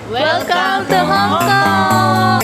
Welcome to Hong Kong!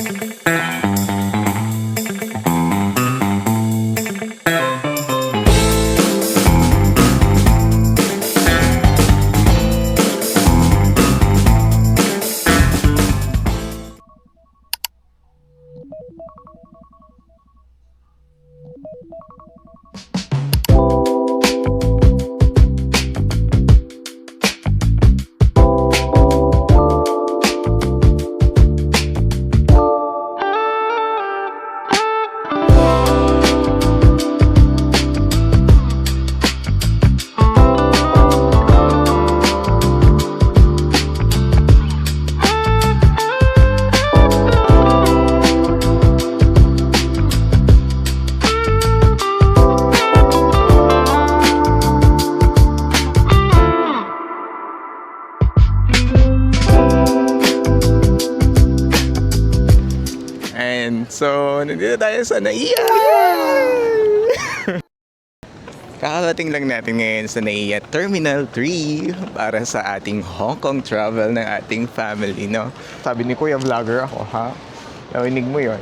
So, nandito tayo sa NAIA! Kakarating lang natin ngayon sa NAIA Terminal 3 para sa ating Hong Kong travel ng ating family, no? Sabi ni Kuya, vlogger ako, ha? Nawinig mo yun?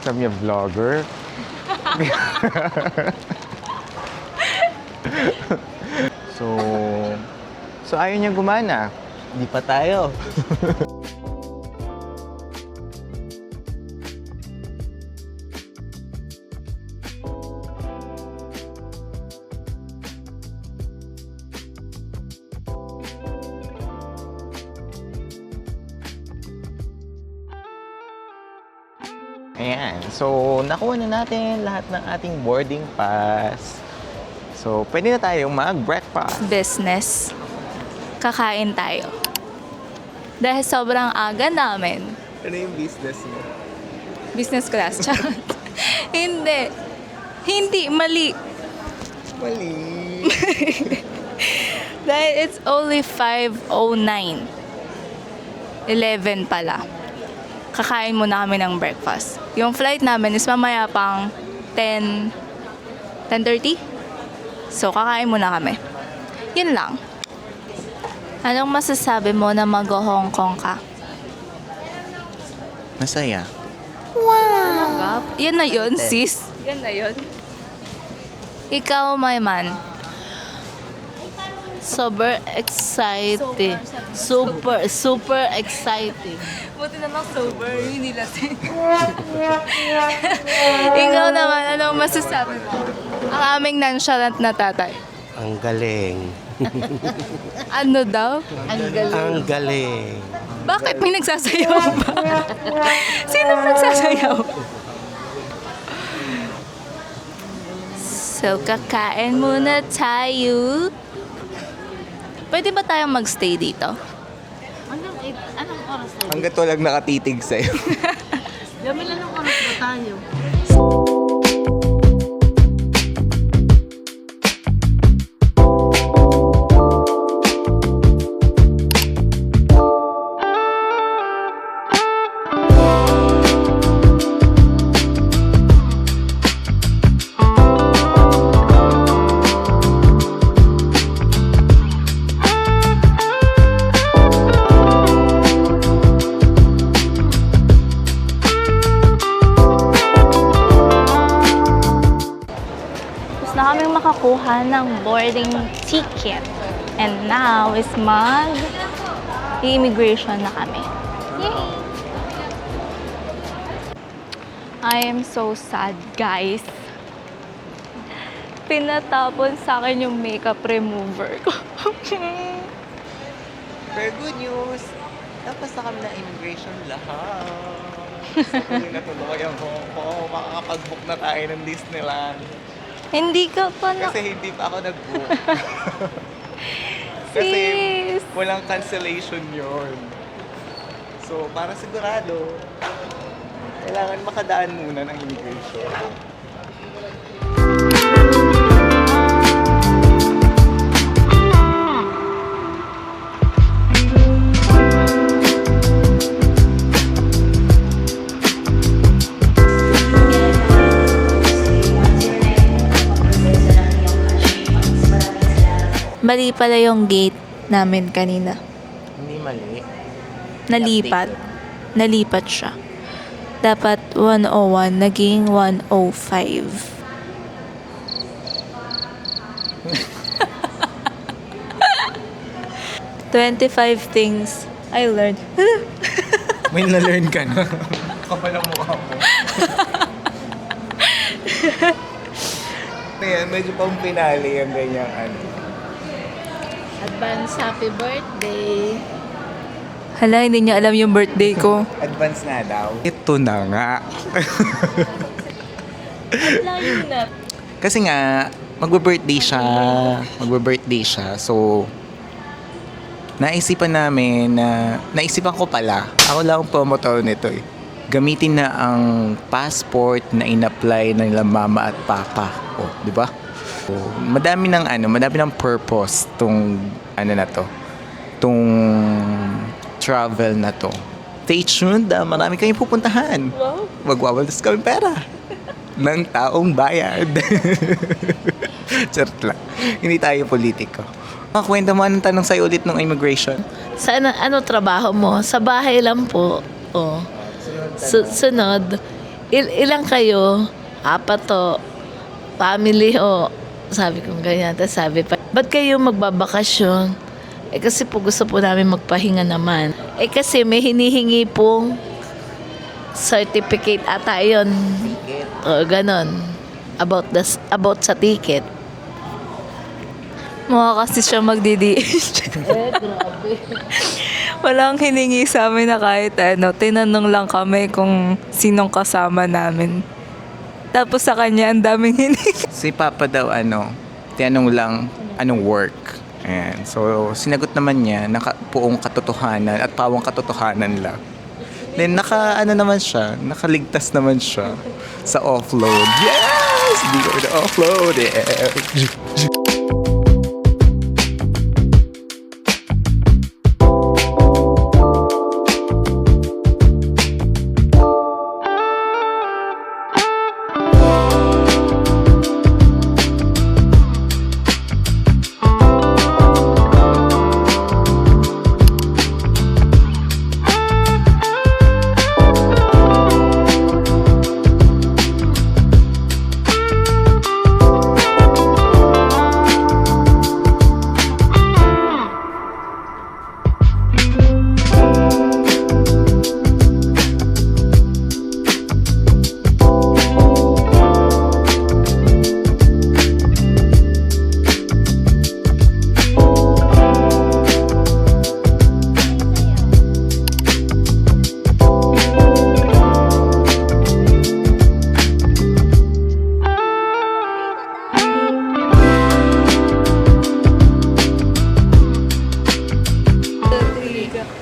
Sabi niya, vlogger? So ayaw niya gumana. Hindi pa tayo. Ayan. So, nakuha na natin lahat ng ating boarding pass. So, pwede na tayong mag-breakfast. Business. Kakain tayo. Dahil sobrang aga namin. Ano yung business mo? Business class. Charot. Hindi. Hindi. Mali. Mali. Dahil it's only 5:09. 11 pala. Kakain muna kami ng breakfast. Yung flight namin is mamaya pang 10:30. So, kakain muna kami. Yun lang. Anong masasabi mo na mag-Hong Kong ka? Masaya. Wow! Yan na yun, sis. Yan na yun. Ikaw, my man. Super excited. Super excited. Buti na lang sober, hindi lasing. Ikaw naman, anong masasabi mo? Ang aming nonchalant na tatay. Ang galing. Ano daw? Ang galing. Ang galing. Bakit may nagsasayaw ba? Sino nagsasayaw? So, kakain muna tayo. Pwede ba tayong magstay dito? Anong oras tayo? Hanggat walang nakatitig sa'yo. Dami lang ng oras ba tayo? Na kaming makakuha ng boarding ticket. And now is immigration na kami. Yay! I am so sad, guys. Pinatapon sa akin yung makeup remover ko. Pero good news. Tapos na kami ng immigration lahat. So, kung natuloy ang Hong Kong, makakapag-book na tayo ng Disneyland. Hindi ka pa na... Kasi hindi pa ako nag-book. Kasi Sis! walang cancellation yun. So, para sigurado, kailangan makadaan muna ng immigration. Mali pala yung gate namin kanina. Hindi mali. Nalipat. Nalipat siya. Dapat 101, naging 105. "25 things I learned." May na-learn ka na. Kapal ang mukha mo. Ayan, medyo pang pinali yung ganyang ano. Advance happy birthday. Hala, hindi niya alam yung birthday ko. Advance na daw. Ito na nga. Kasi nga, magbe-birthday siya. Magbe-birthday siya. So, naisipan ko pala, ako lang ang promotor nito eh. Gamitin na ang passport na in-apply ng nila mama at papa. Oh, di ba? So, madami ng purpose tong tong travel na to. Stay tuned, marami kayong pupuntahan. Wow. Magwawalas kami pera ng taong bayad. Charot lang. Hindi tayo politiko. Kwento mo, anong tanong sa'yo ulit ng immigration? Ano trabaho mo? Sa bahay lang po. Oh. Sunod. Ilang kayo? 4 to. Family o. Sabi ko ganyan. Tapos sabi pa, ba't kayo magbabakasyon? Kasi po gusto po namin magpahinga naman. Kasi may hinihingi pong certificate ata yun. O, ganon. About sa ticket. Mukha kasi siya magdi-DH. Grabe. Walang hiningi sa amin na kahit ano. Tinanong lang kami kung sinong kasama namin. Tapos sa kanya, ang daming hiningi. Si Papa daw tinanong lang anong work. Ayan. So, sinagot naman niya, buong katotohanan at pawang katotohanan lang. Then, nakaligtas naman siya sa offload. Yes! Di ko na offload eh.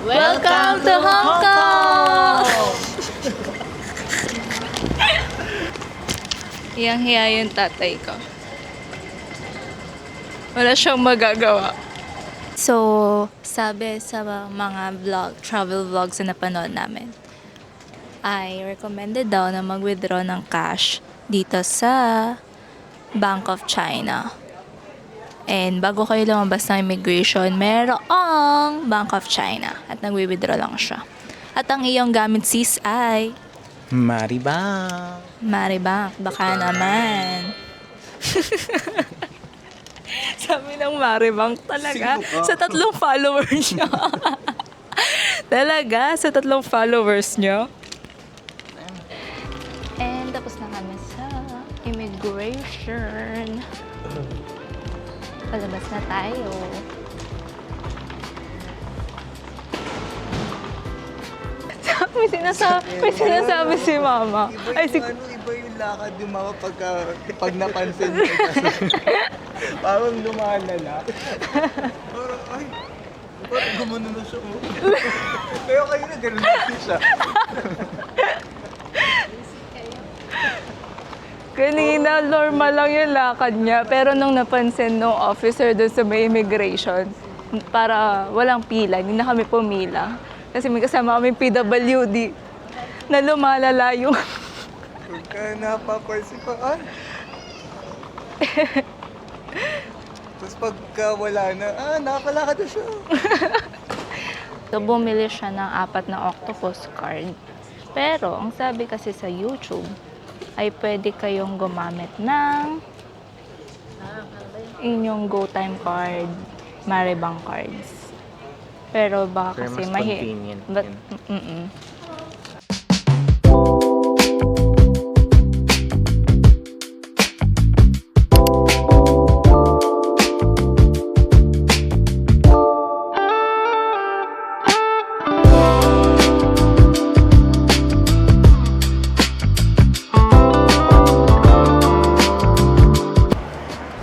Welcome to Hong Kong! Hiyang-hiya yung tatay ko. Wala siyang magagawa. So, sabi sa mga travel vlogs na napanood namin, ay recommended daw na mag-withdraw ng cash dito sa Bank of China. And bago kayo lumabas ng immigration, merong Bank of China at nagwi-withdraw lang siya. At ang iyong gamit sis ay Maribank. Maribank. Baka naman. Sabi ng Maribank talaga. Sino ka? Sa 3 followers niya. Talaga, sa 3 followers niyo. And tapos na kami sa immigration. Palabas na tayo. May sinasabi si Mama. Iba yung lakad yung mga pag napansin mo. Parang lumalala. Parang gumano na siya. Kaya kayo na ganun na siya. Kanina, normal lang yung lakad niya. Pero nung napansin nung officer doon sa may immigration, para walang pila, hindi na kami pumila. Kasi may kasama kami PWD na lumalala yung... Pagka napaparsipaan. Tapos pagka wala na, nakakalakad na siya. So, bumili siya ng 4 na octopus card. Pero, ang sabi kasi sa YouTube, ay pwede kayong gumamit ng inyong GoTime card, Maribang cards. Pero baka Pero kasi mas convenient But, yun.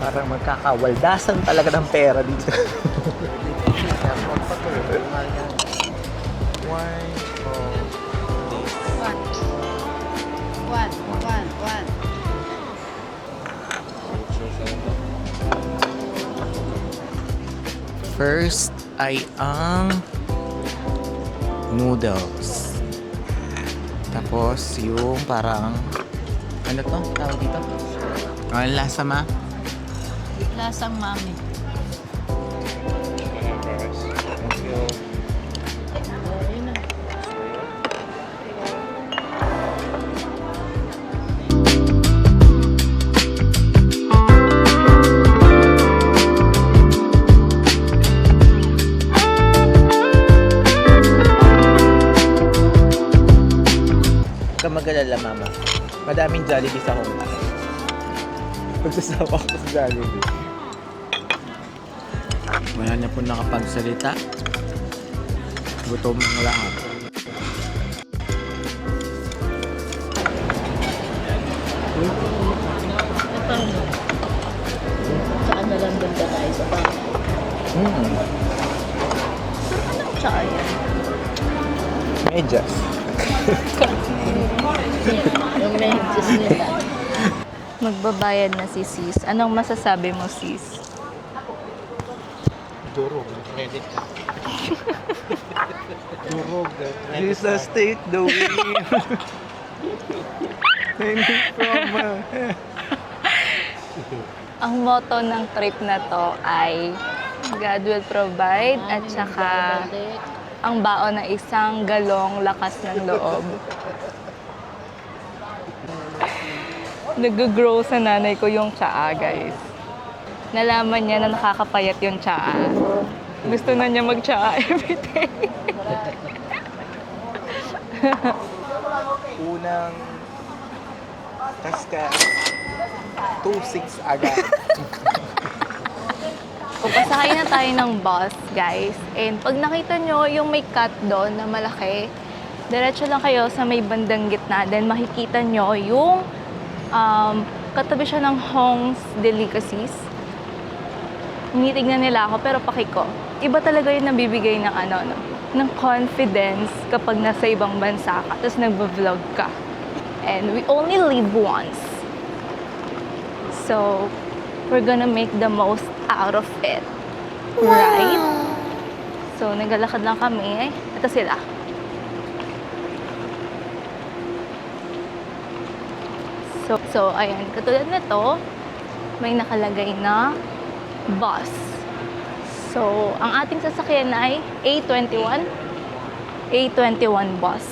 Parang magkakawaldasan talaga ng pera dito. One. First ay ang noodles. Tapos yung parang, ano to? Tawag dito? Ang lasa ma? Lasang mami. Huwag kang mag-alala, mama. Madaming Jollibee sa home. Pagsasawa ko sa Jollibee. Wala na po nakapagsalita. Gutom ang lahat. Saan na lang doon ka tayo sa bahay? Tsaka yan. Medyas. Yung medyas nila. Magbabayad na si sis. Anong masasabi mo, sis? Durog ng credit card. Durog ng credit card. This a state the way. From Ang motto ng trip na to ay God will provide at saka ang baon na isang galong lakas ng loob. Nag-grow sa nanay ko yung tsaa, guys. Nalaman niya na nakakapayat yung tsaa. Gusto na niya mag-tsaa everyday. unang taska 2-6 agad. Pasakay na tayo ng bus, guys. And pag nakita nyo yung may cut doon na malaki, diretso lang kayo sa may bandang gitna. Then makikita nyo yung katabi siya ng Hong's Delicacies. Tinitignan nila ako, pero pakiko. Iba talaga yung nabibigay ng ng confidence kapag nasa ibang bansa ka, tapos nagbo-vlog ka. And we only live once. So, we're gonna make the most out of it. Right? So, naglalakad lang kami. Ito sila. So, ayan. Katulad nito, may nakalagay na bus. So, ang ating sasakyan ay A21. A21 bus.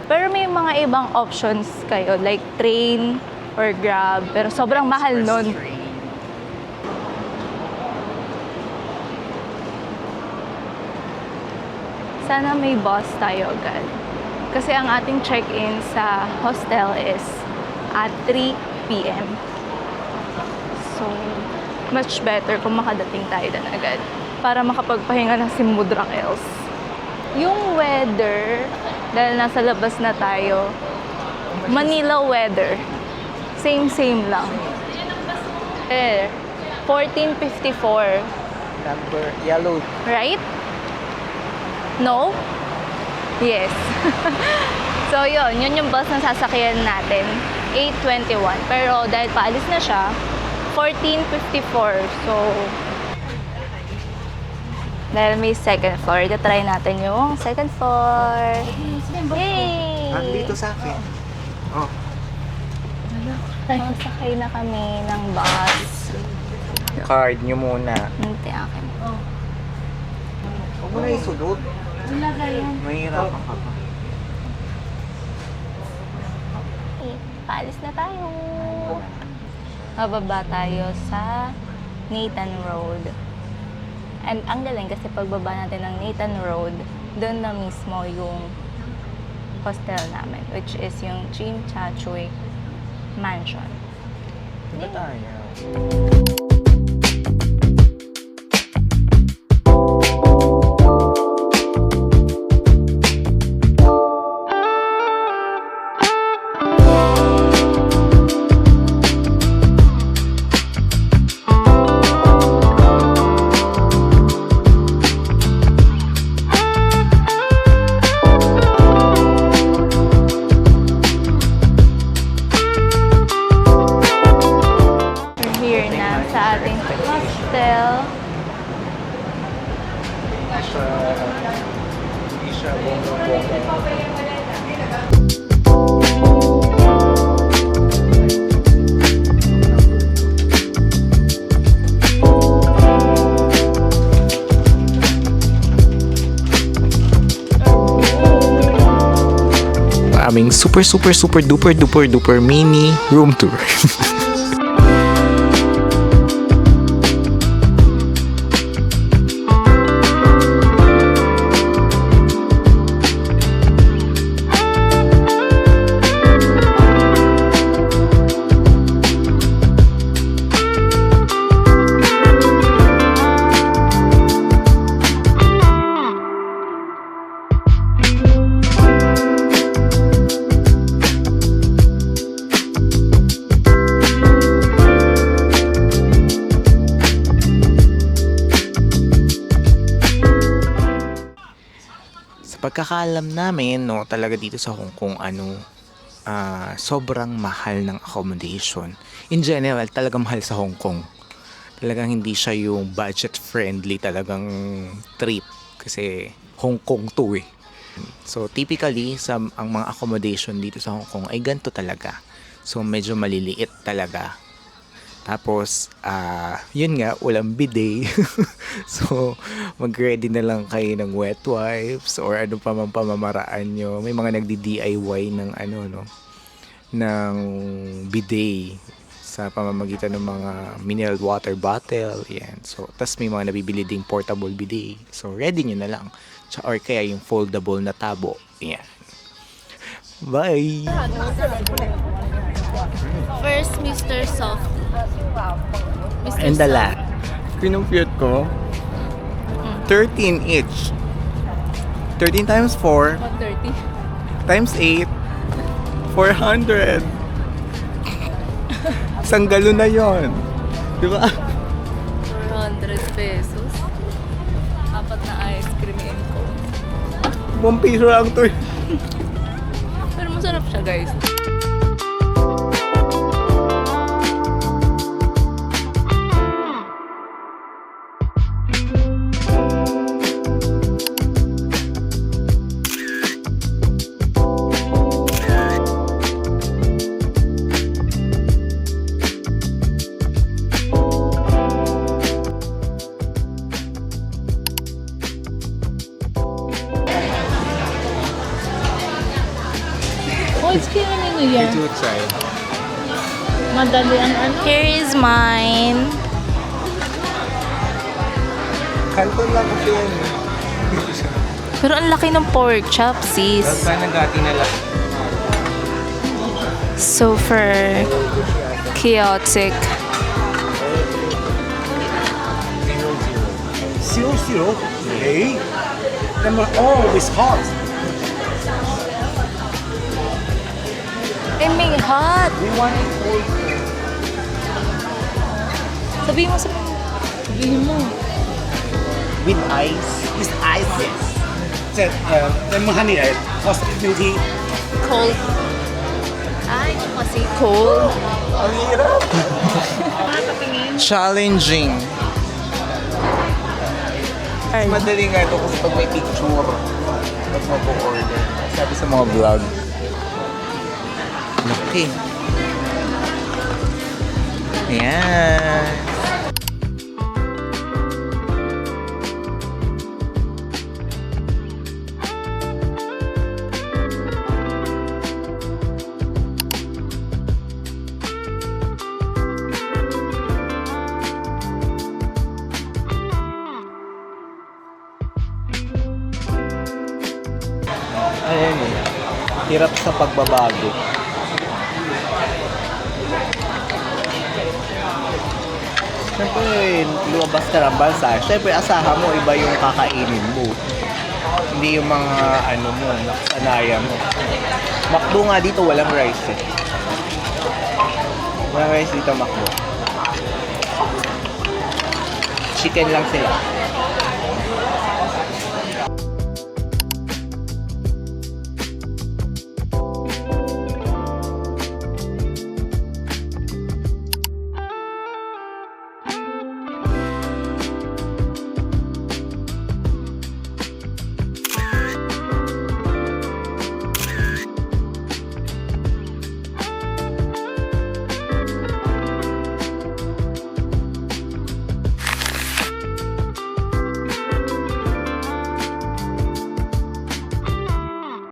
Pero may mga ibang options kayo, like train or Grab. Pero sobrang mahal nun. Sana may bus tayo agad. Kasi ang ating check-in sa hostel is at 3 p.m. So, much better kung makadating tayo doon agad para makapagpahinga ng si Mudrakels. Yung weather, dahil nasa labas na tayo, Manila weather, same lang. 14:54. Number yellow. Right? No? Yes. So, yun yung bus na sasakyan natin. 8:21. Pero dahil paalis na siya, 14:54. So, dahil may second floor, try natin yung second floor. Yay! Dito sa akin. Oh. Sakay na kami ng bus. Card nyo muna. Hindi akin. Huwag mo na isulot. Mahirapan ka pa. Paalis na tayo. Mababa tayo sa Nathan Road. And ang galing kasi pagbaba natin ng Nathan Road, doon na mismo yung hostel namin, which is yung Chim Cha Chuy Mansion. Diba tayo? We're here na sa ating hostel. Hindi siya bongga-bongga. Aming super duper mini room tour. Sa pagkakaalam namin, no, talaga dito sa Hong Kong, sobrang mahal ng accommodation. In general, talagang mahal sa Hong Kong. Talagang hindi siya yung budget-friendly talagang trip. Kasi Hong Kong to eh. So, typically, ang mga accommodation dito sa Hong Kong ay ganito talaga. So, medyo maliliit talaga. Tapos, yun nga, walang bidet. So, mag-ready na lang kayo ng wet wipes or ano pa mang pamamaraan nyo. May mga nagdi-DIY ng ng bidet sa pamamagitan ng mga mineral water bottle. Yan. So, tas may mga nabibili ding portable bidet. So, ready nyo na lang. Or kaya yung foldable na tabo. Yan. Bye! First, Mr. Soft. Mr. And the Soft. last. Kinumpute ko. 13 each. 13 times 4 130. times 8. 400. Isang galon na yon. Di ba? 400 pesos. Apat na ice cream and coke. 1 piso lang to. Pero masarap siya, guys. Oh, it's kaya nino yan. Ito try. Madali ang ano. Here is mine. Kanton lang kasi yan. Pero ang laki ng pork chop, sis. Sana nagati na lang. Super chaotic. 00. Okay. Number always hot. Eh, may hot. We want it cold. Sabihin mo sa... Sabihin mo. With ice. With ice, yes. The honey hospitality. Cold. Ay, kasi cold. Ang hirap. Challenging. Madali nga ito kasi pag may picture, pag mag-order. Sabi sa mga vlog. Laki. Ayan. Ayan eh. Hirap sa pagbabago. Siyempre, lumabas ka ng bansa. Siyempre, asahan mo, iba yung kakainin mo. Hindi yung mga ano mo, nakasanayan mo. Makdo nga dito, walang rice eh. Walang rice dito, Makdo. Chicken lang sila.